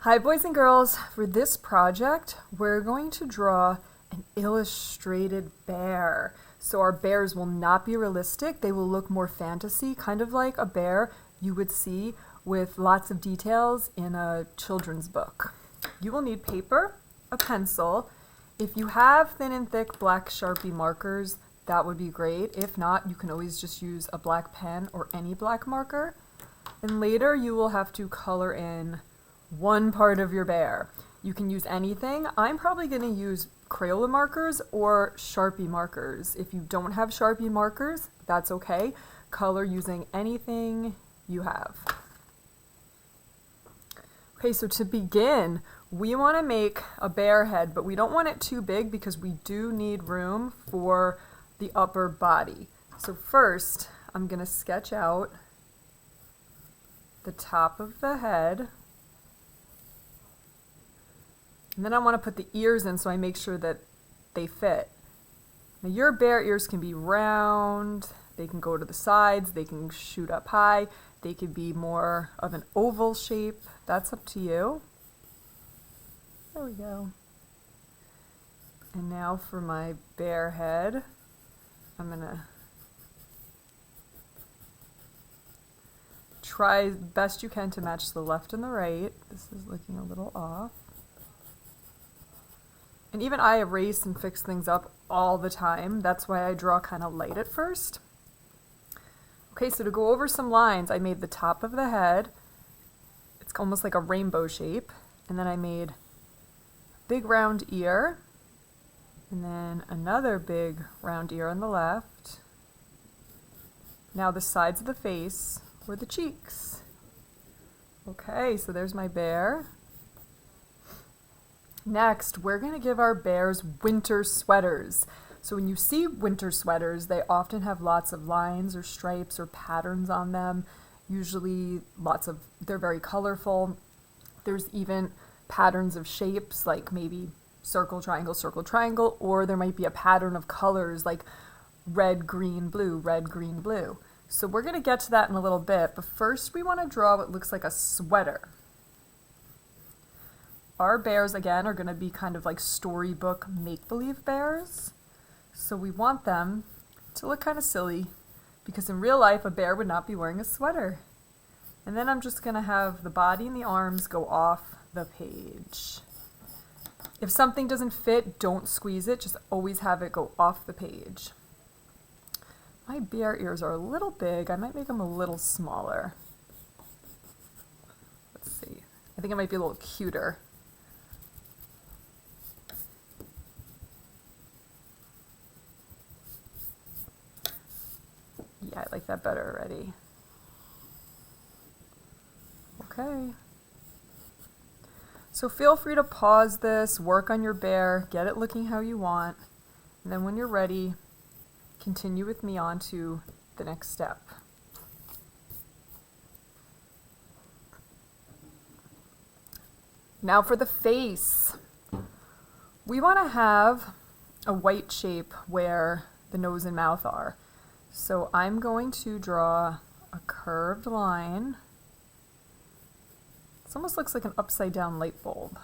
Hi boys and girls, for this project we're going to draw an illustrated bear. So our bears will not be realistic, they will look more fantasy, kind of like a bear you would see with lots of details in a children's book. You will need paper, a pencil. If you have thin and thick black Sharpie markers, that would be great. If not, you can always just use a black pen or any black marker. And later you will have to color in one part of your bear. You can use anything. I'm probably going to use Crayola markers or Sharpie markers. If you don't have Sharpie markers, that's okay. Color using anything you have. Okay, so to begin, we want to make a bear head, but we don't want it too big because we do need room for the upper body. So first, I'm going to sketch out the top of the head. And then I want to put the ears in so I make sure that they fit. Now your bear ears can be round, they can go to the sides, they can shoot up high, they could be more of an oval shape. That's up to you. There we go. And now for my bear head, I'm going to try best you can to match the left and the right. This is looking a little off. And even I erase and fix things up all the time. That's why I draw kind of light at first. Okay, so to go over some lines, I made the top of the head. It's almost like a rainbow shape. And then I made a big round ear. And then another big round ear on the left. Now the sides of the face or the cheeks. Okay, so there's my bear. Next, we're going to give our bears winter sweaters. So when you see winter sweaters, they often have lots of lines or stripes or patterns on them. Usually they're very colorful. There's even patterns of shapes like maybe circle, triangle, or there might be a pattern of colors like red, green, blue, red, green, blue. So we're going to get to that in a little bit, but first we want to draw what looks like a sweater. Our bears, again, are going to be kind of like storybook make-believe bears. So we want them to look kind of silly because in real life, a bear would not be wearing a sweater. And then I'm just going to have the body and the arms go off the page. If something doesn't fit, don't squeeze it. Just always have it go off the page. My bear ears are a little big. I might make them a little smaller. Let's see. I think it might be a little cuter. Yeah, I like that better already. Okay. So feel free to pause this, work on your bear, get it looking how you want, and then when you're ready, continue with me on to the next step. Now for the face. We want to have a white shape where the nose and mouth are. So I'm going to draw a curved line. This almost looks like an upside down light bulb.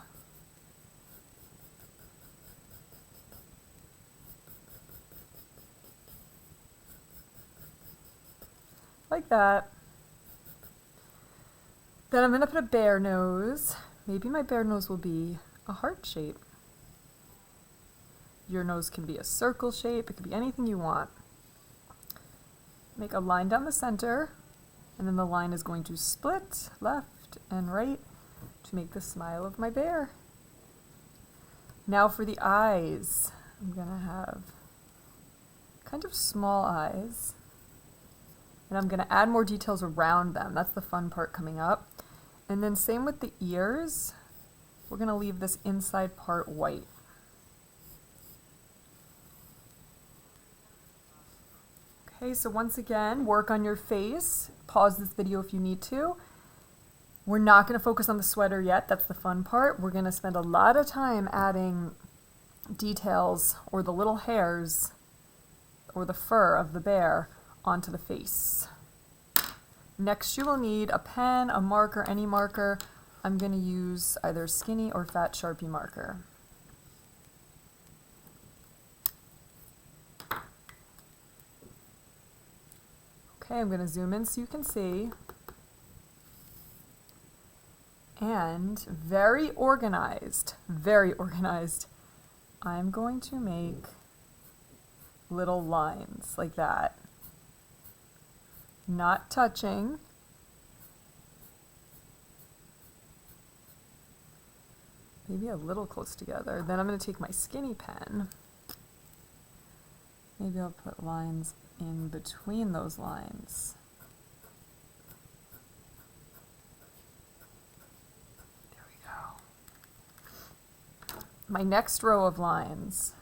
Like that. Then I'm going to put a bear nose. Maybe my bear nose will be a heart shape. Your nose can be a circle shape. It could be anything you want. Make a line down the center, and then the line is going to split left and right to make the smile of my bear. Now for the eyes. I'm going to have kind of small eyes. And I'm going to add more details around them. That's the fun part coming up. And then same with the ears. We're going to leave this inside part white. Okay, so once again, work on your face. Pause this video if you need to. We're not going to focus on the sweater yet. That's the fun part. We're going to spend a lot of time adding details or the little hairs or the fur of the bear onto the face. Next, you will need a pen, a marker, any marker. I'm going to use either skinny or fat Sharpie marker. Okay, I'm going to zoom in so you can see. And very organized, I'm going to make little lines like that. Not touching. Maybe a little close together. Then I'm going to take my skinny pen. Maybe I'll put lines in between those lines. There we go. My next row of lines,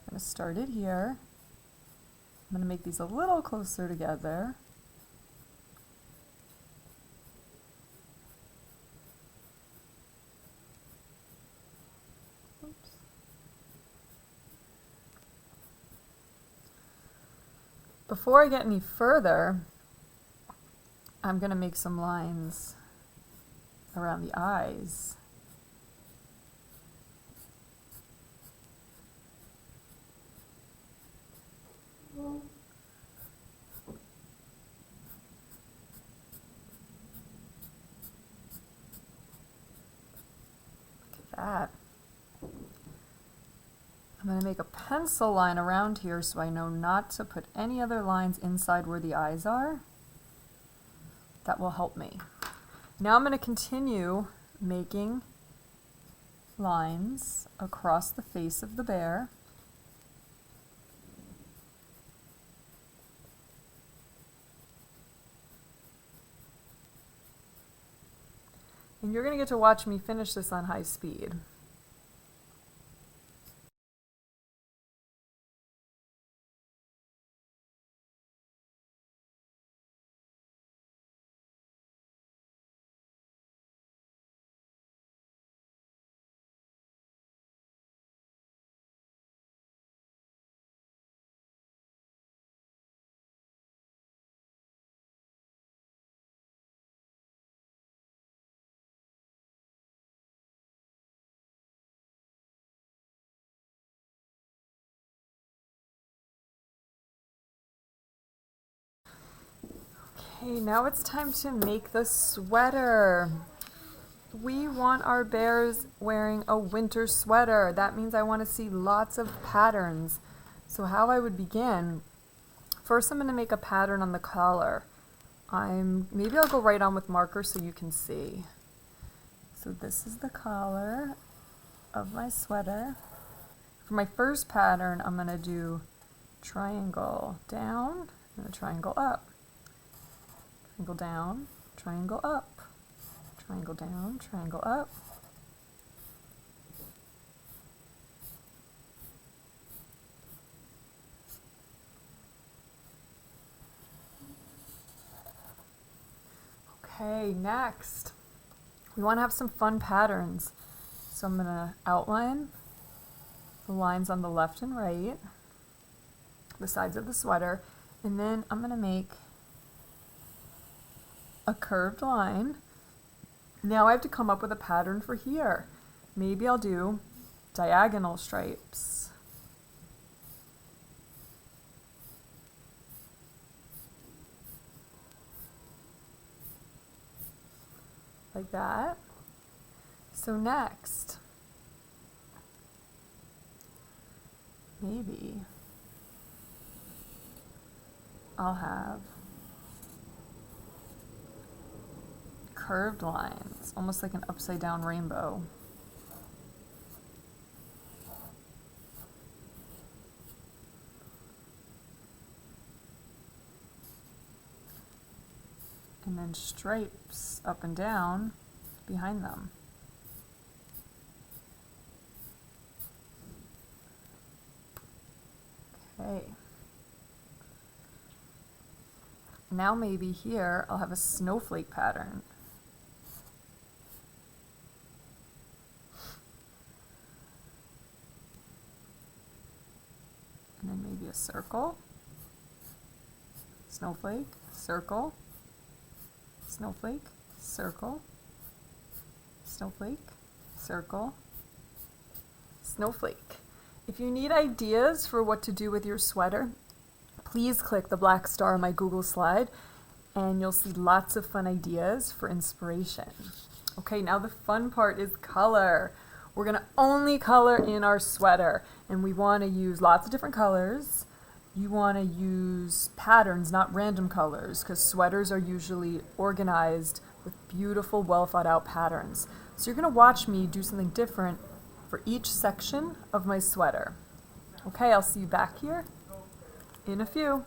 I'm going to start it here. I'm going to make these a little closer together. Oops. Before I get any further, I'm going to make some lines around the eyes. Look at that. I'm going to make a pencil line around here so I know not to put any other lines inside where the eyes are. That will help me. Now I'm going to continue making lines across the face of the bear. And you're going to get to watch me finish this on high speed. Okay, now it's time to make the sweater. We want our bears wearing a winter sweater. That means I want to see lots of patterns. So how I would begin, first I'm going to make a pattern on the collar. Maybe I'll go right on with marker so you can see. So this is the collar of my sweater. For my first pattern, I'm going to do triangle down and a triangle up. Triangle down, triangle up, triangle down, triangle up. Okay, next, we want to have some fun patterns. So I'm going to outline the lines on the left and right, the sides of the sweater, and then I'm going to make a curved line. Now I have to come up with a pattern for here. Maybe I'll do diagonal stripes. Like that. So next, maybe I'll have curved lines, almost like an upside down rainbow. And then stripes up and down behind them. Okay. Now maybe here I'll have a snowflake pattern. And then maybe a circle, snowflake, circle, snowflake, circle. snowflake, circle, snowflake. If you need ideas for what to do with your sweater, please click the black star on my Google slide and you'll see lots of fun ideas for inspiration. Okay, now the fun part is color. We're gonna only color in our sweater and we wanna use lots of different colors. You wanna use patterns, not random colors, because sweaters are usually organized with beautiful, well thought out patterns. So you're gonna watch me do something different for each section of my sweater. Okay, I'll see you back here in a few.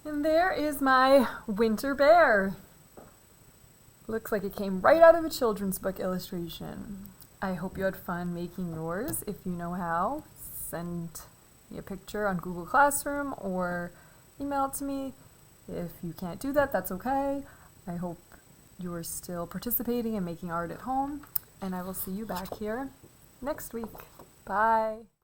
And there is my winter bear. Looks like it came right out of a children's book illustration. I hope you had fun making yours. If you know how, send me a picture on Google Classroom or email it to me. If you can't do that, that's okay. I hope you are still participating and making art at home, and I will see you back here next week. Bye.